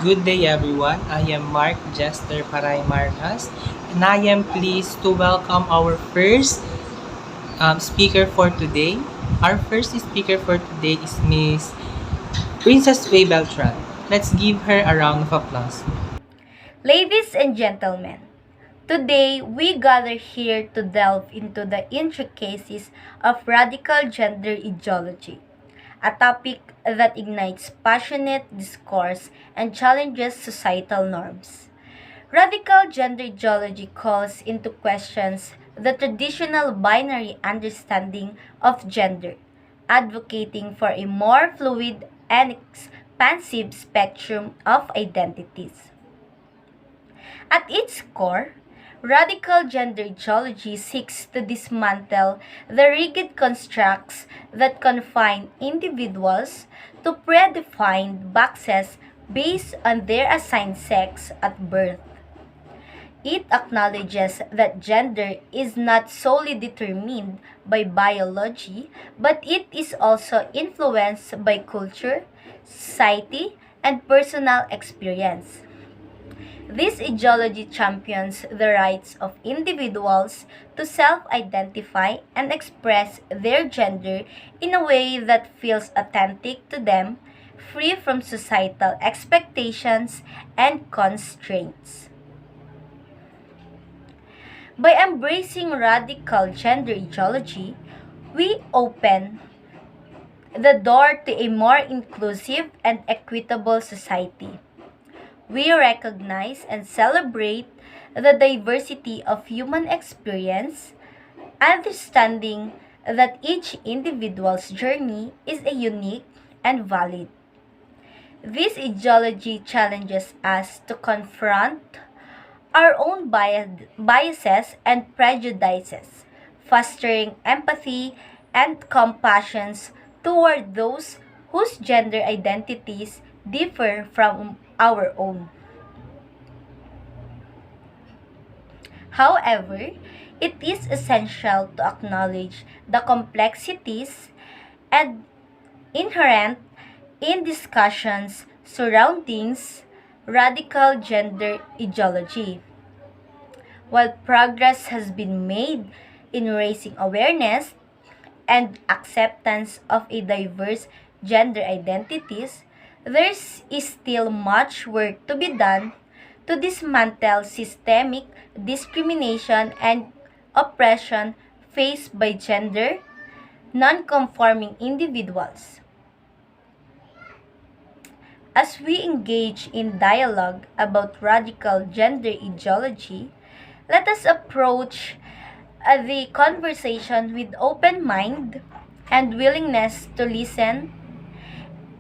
Good day, everyone. I am Mark Jester Paray Marcas, and I am pleased to welcome our first speaker for today. Our first speaker for today is Miss Princess Faye Beltran. Let's give her a round of applause. Ladies and gentlemen, today we gather here to delve into the intricacies of radical gender ideology, a topic that ignites passionate discourse and challenges societal norms. Radical gender ideology calls into questions the traditional binary understanding of gender, advocating for a more fluid and expansive spectrum of identities. At its core, radical gender ideology seeks to dismantle the rigid constructs that confine individuals to predefined boxes based on their assigned sex at birth. It acknowledges that gender is not solely determined by biology, but it is also influenced by culture, society, and personal experience. This ideology champions the rights of individuals to self-identify and express their gender in a way that feels authentic to them, free from societal expectations and constraints. By embracing radical gender ideology, we open the door to a more inclusive and equitable society. We recognize and celebrate the diversity of human experience, understanding that each individual's journey is a unique and valid. This ideology challenges us to confront our own biases and prejudices, fostering empathy and compassion toward those whose gender identities differ from our own. However, it is essential to acknowledge the complexities and inherent in discussions surrounding radical gender ideology. While progress has been made in raising awareness and acceptance of a diverse gender identities, there is still much work to be done to dismantle systemic discrimination and oppression faced by gender non-conforming individuals. As we engage in dialogue about radical gender ideology, let us approach the conversation with open mind and willingness to listen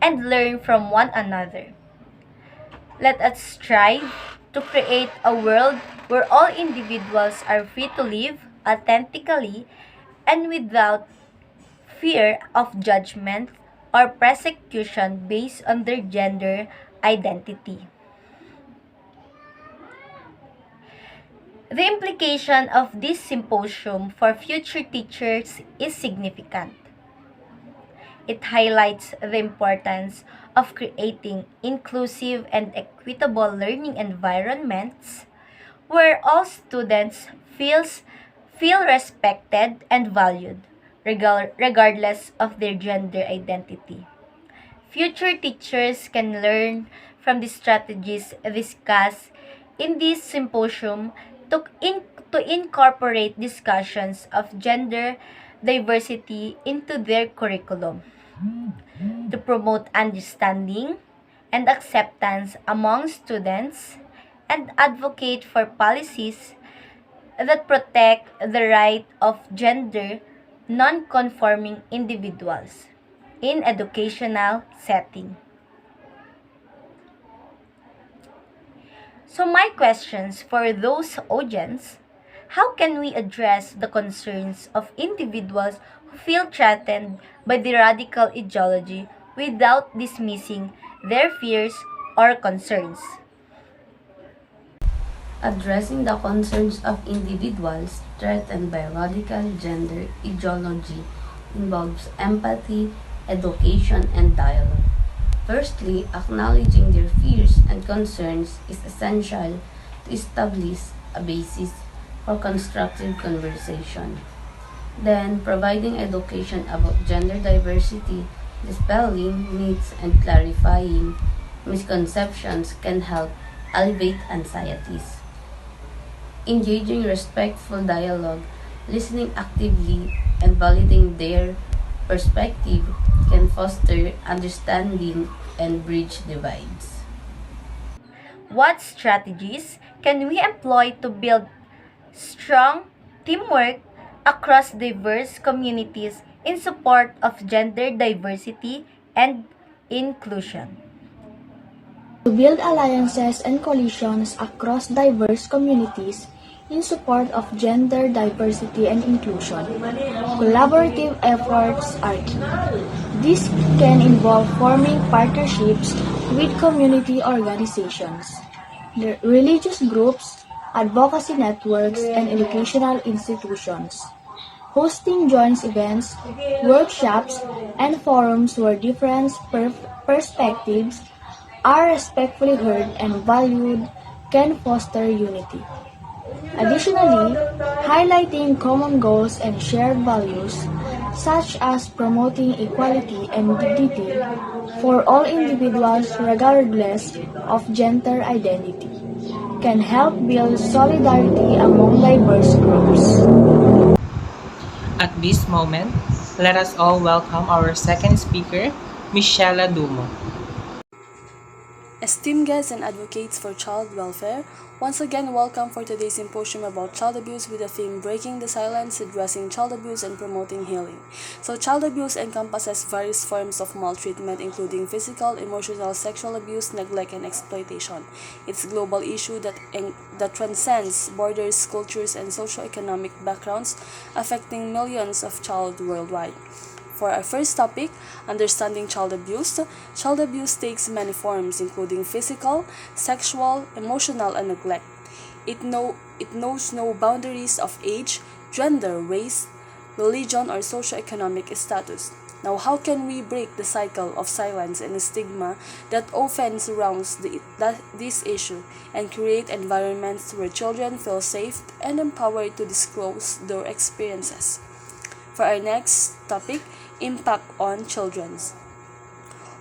and learn from one another. Let us strive to create a world where all individuals are free to live authentically and without fear of judgment or persecution based on their gender identity. The implication of this symposium for future teachers is significant. It highlights the importance of creating inclusive and equitable learning environments where all students feel respected and valued, regardless of their gender identity. Future teachers can learn from the strategies discussed in this symposium to incorporate discussions of gender diversity into their curriculum, to promote understanding and acceptance among students, and advocate for policies that protect the right of gender non-conforming individuals in educational setting. So my questions for those audience, how can we address the concerns of individuals who feel threatened by the radical ideology without dismissing their fears or concerns? Addressing the concerns of individuals threatened by radical gender ideology involves empathy, education, and dialogue. Firstly, acknowledging their fears and and concerns is essential to establish a basis for constructive conversation. Then, providing education about gender diversity, dispelling myths, and clarifying misconceptions can help alleviate anxieties. Engaging respectful dialogue, listening actively, and validating their perspective can foster understanding and bridge divides. What strategies can we employ to build strong teamwork across diverse communities in support of gender diversity and inclusion? To build alliances and coalitions across diverse communities in support of gender diversity and inclusion. Collaborative efforts are key. This can involve forming partnerships with community organizations, religious groups, advocacy networks, and educational institutions. Hosting joint events, workshops, and forums where different perspectives are respectfully heard and valued can foster unity. Additionally, highlighting common goals and shared values, such as promoting equality and dignity for all individuals regardless of gender identity, can help build solidarity among diverse groups. At this moment, let us all welcome our second speaker, Michelle Dumo. Esteemed guests and advocates for child welfare, once again welcome for today's symposium about child abuse with the theme Breaking the Silence, Addressing Child Abuse and Promoting Healing. So, child abuse encompasses various forms of maltreatment, including physical, emotional, sexual abuse, neglect, and exploitation. It's a global issue that transcends borders, cultures, and socioeconomic backgrounds, affecting millions of children worldwide. For our first topic, understanding child abuse takes many forms, including physical, sexual, emotional, and neglect. It knows no boundaries of age, gender, race, religion, or socioeconomic status. Now, how can we break the cycle of silence and stigma that often surrounds this issue and create environments where children feel safe and empowered to disclose their experiences? For our next topic, impact on children.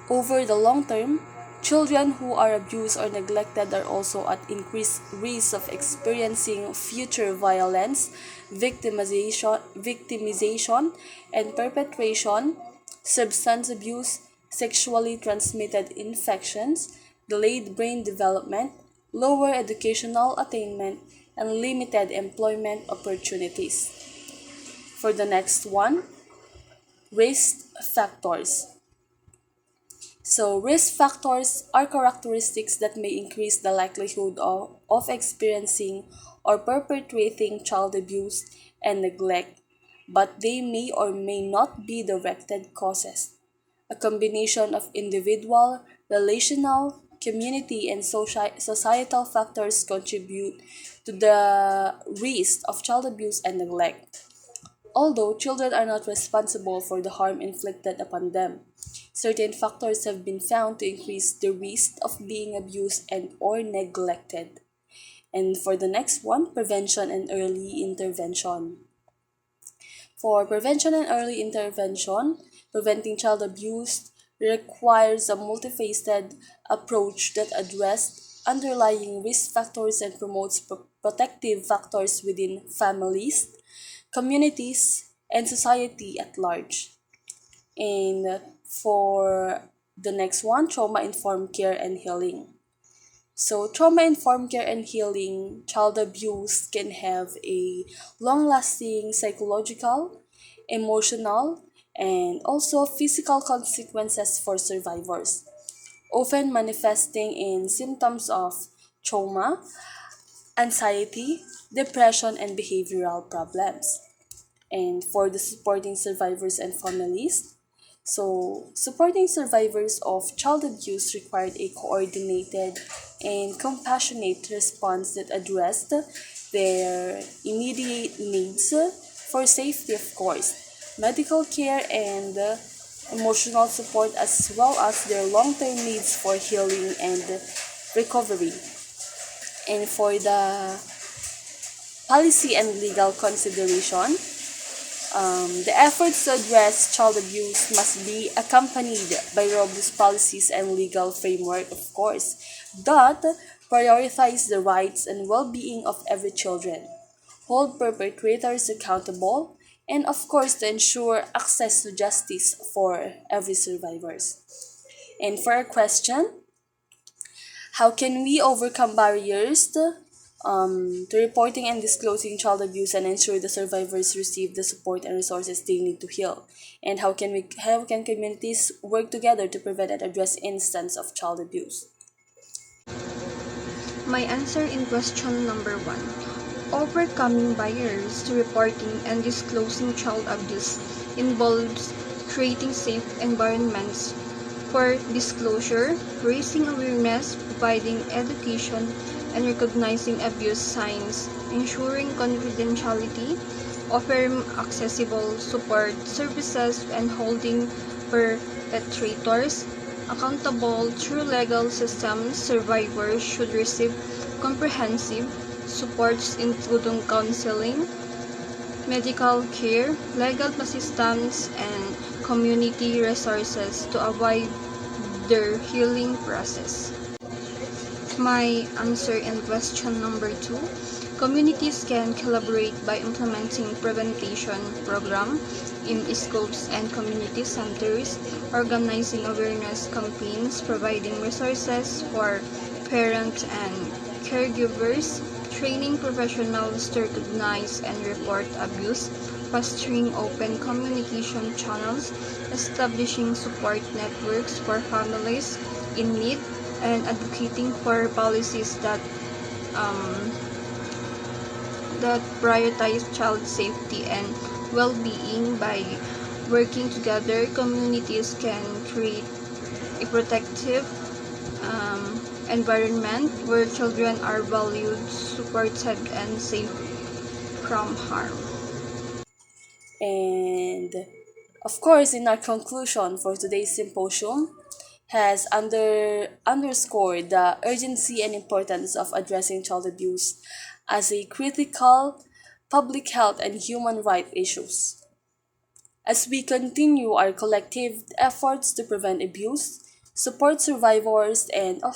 Over the long term, children who are abused or neglected are also at increased risk of experiencing future violence, victimization and perpetration, substance abuse, sexually transmitted infections, delayed brain development, lower educational attainment, and limited employment opportunities. For the next one, risk factors. So, risk factors are characteristics that may increase the likelihood of experiencing or perpetrating child abuse and neglect, but they may or may not be directed causes. A combination of individual, relational, community, and societal factors contribute to the risk of child abuse and neglect. Although children are not responsible for the harm inflicted upon them, certain factors have been found to increase the risk of being abused and or neglected. And for the next one, prevention and early intervention. For prevention and early intervention, preventing child abuse requires a multifaceted approach that addresses underlying risk factors and promotes protective factors within families, communities, and society at large. And for the next one, trauma informed care and healing. So, trauma informed care and healing, child abuse can have a long lasting psychological, emotional, and also physical consequences for survivors, often manifesting in symptoms of trauma, anxiety, depression, and behavioral problems. And for the supporting survivors and families, so, supporting survivors of child abuse required a coordinated and compassionate response that addressed their immediate needs for safety, of course, medical care, and emotional support, as well as their long term needs for healing and recovery. And for the policy and legal consideration, the efforts to address child abuse must be accompanied by robust policies and legal framework, of course, that prioritize the rights and well-being of every children, hold perpetrators accountable, and of course to ensure access to justice for every survivors. And for our question, how can we overcome barriers to reporting and disclosing child abuse and ensure the survivors receive the support and resources they need to heal? And how can communities work together to prevent and address instances of child abuse? My answer in question number 1. Overcoming barriers to reporting and disclosing child abuse involves creating safe environments for disclosure, raising awareness, providing education, and recognizing abuse signs, ensuring confidentiality, offering accessible support services, and holding perpetrators accountable through legal systems. Survivors should receive comprehensive supports including counseling, medical care, legal assistance, and community resources to avoid their healing process. My answer in question number 2. Communities can collaborate by implementing prevention program in schools and community centers, organizing awareness campaigns, providing resources for parents and caregivers, training professionals to recognize and report abuse, fostering open communication channels, establishing support networks for families in need, and advocating for policies that prioritize child safety and well-being. By working together, communities can create a protective environment where children are valued, supported, and safe from harm. And of course, in our conclusion for today's symposium, has underscored the urgency and importance of addressing child abuse as a critical public health and human rights issues. As we continue our collective efforts to prevent abuse, support survivors, and of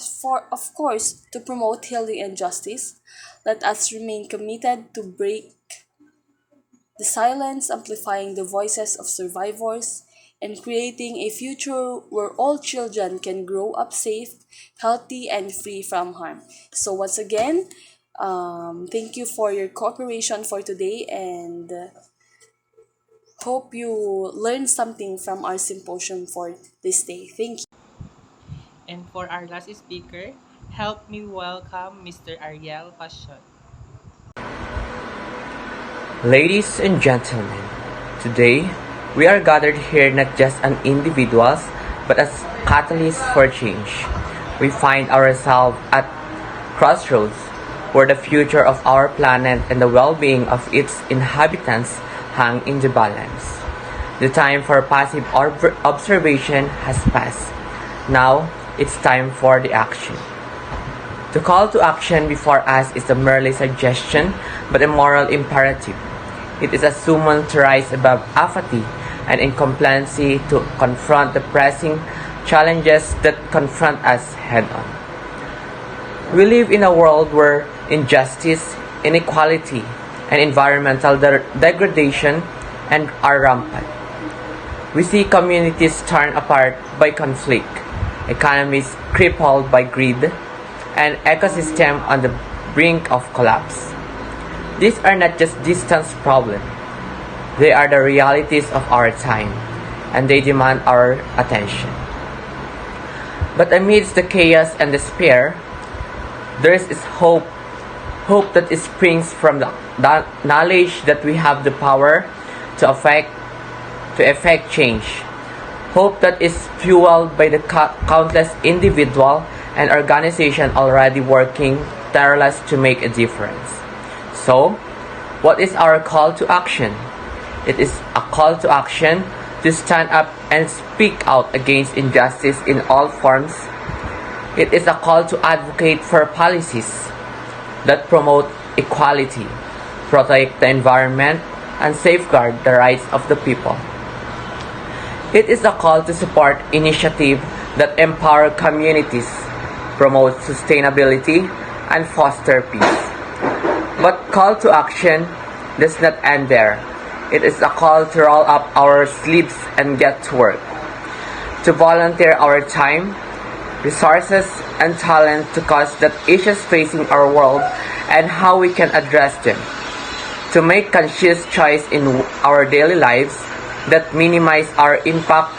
course to promote healing and justice, let us remain committed to break the silence, amplifying the voices of survivors, and creating a future where all children can grow up safe, healthy, and free from harm. So, once again, thank you for your cooperation for today, and hope you learned something from our symposium for this day. Thank you. And for our last speaker, help me welcome Mr. Ariel Passion. Ladies and gentlemen, today we are gathered here not just as individuals but as catalysts for change. We find ourselves at crossroads where the future of our planet and the well-being of its inhabitants hang in the balance. The time for passive observation has passed. Now it's time for the action. The call to action before us is a merely suggestion, but a moral imperative. It is a summon to rise above apathy and incompetency to confront the pressing challenges that confront us head-on. We live in a world where injustice, inequality, and environmental degradation are rampant. We see communities torn apart by conflict, economies crippled by greed, and ecosystem on the brink of collapse. These are not just distant problems. They are the realities of our time, and they demand our attention. But amidst the chaos and despair, there is hope. Hope that springs from the knowledge that we have the power to effect change. Hope that is fueled by the countless individual and organization already working tireless to make a difference. So, what is our call to action? It is a call to action to stand up and speak out against injustice in all forms, It is a call to advocate for policies that promote equality, protect the environment, and safeguard the rights of the people. It is a call to support initiatives that empower communities, promote sustainability, and foster peace. But call to action does not end there. It is a call to roll up our sleeves and get to work, to volunteer our time, resources, and talent to cause the issues facing our world and how we can address them, to make conscious choice in our daily lives that minimize our impact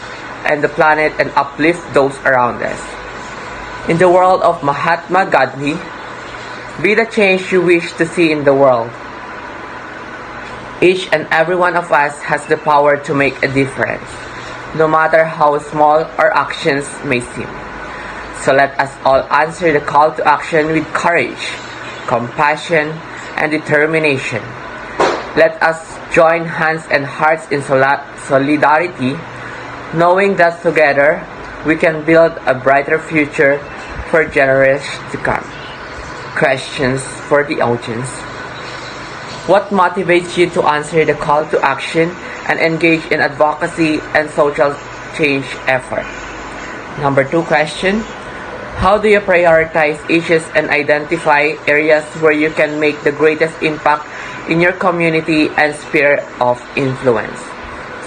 on the planet and uplift those around us. In the world of Mahatma Gandhi, be the change you wish to see in the world. Each and every one of us has the power to make a difference, no matter how small our actions may seem. So let us all answer the call to action with courage, compassion, and determination. Let us join hands and hearts in solidarity, knowing that together we can build a brighter future for generations to come. Questions for the audience. What motivates you to answer the call to action and engage in advocacy and social change effort? Number 2 question. How do you prioritize issues and identify areas where you can make the greatest impact in your community and sphere of influence?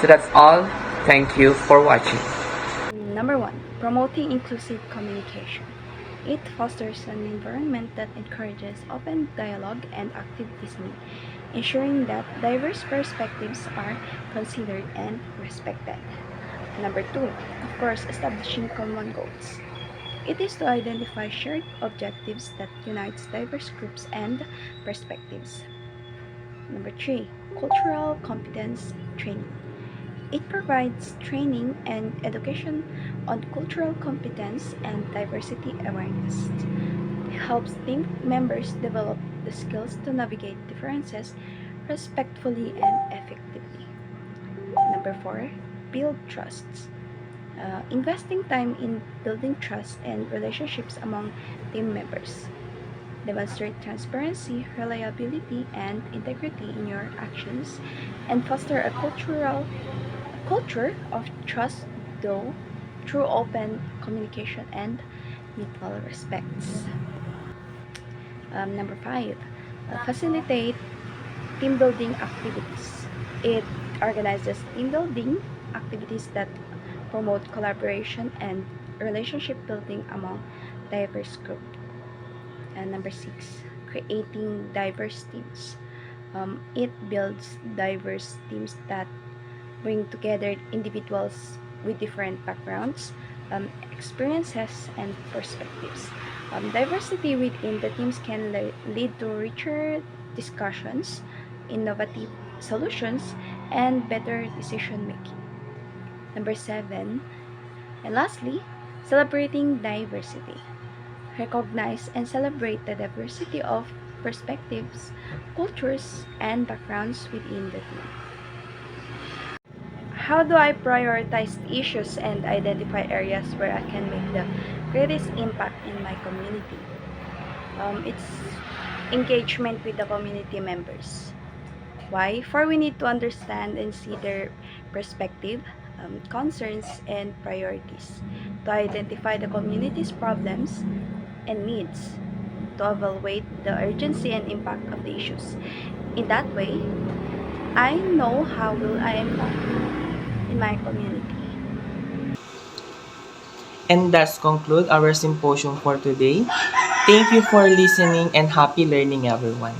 So that's all. Thank you for watching. Number 1. Promoting inclusive communication. It fosters an environment that encourages open dialogue and active listening, ensuring that diverse perspectives are considered and respected. Number 2. Of course, establishing common goals. It is to identify shared objectives that unites diverse groups and perspectives. Number 3. Cultural competence training. It provides training and education on cultural competence and diversity awareness. It helps team members develop the skills to navigate differences respectfully and effectively. Number 4. Build trusts. Investing time in building trust and relationships among team members. Demonstrate transparency, reliability, and integrity in your actions, and foster a culture of trust through open communication and mutual respects. Number 5, facilitate team building activities. It organizes team building activities that promote collaboration and relationship building among diverse groups. And number 6, creating diverse teams. It builds diverse teams that bring together individuals with different backgrounds, experiences, and perspectives. Diversity within the teams can lead to richer discussions, innovative solutions, and better decision making. Number 7, and lastly, celebrating diversity. Recognize and celebrate the diversity of perspectives, cultures, and backgrounds within the team. How do I prioritize issues and identify areas where I can make the greatest impact in my community? It's engagement with the community members. Why? For we need to understand and see their perspective, concerns, and priorities to identify the community's problems and needs, to evaluate the urgency and impact of the issues. In that way, I know how will I impact in my community. And thus conclude our symposium for today. Thank you for listening and happy learning, everyone.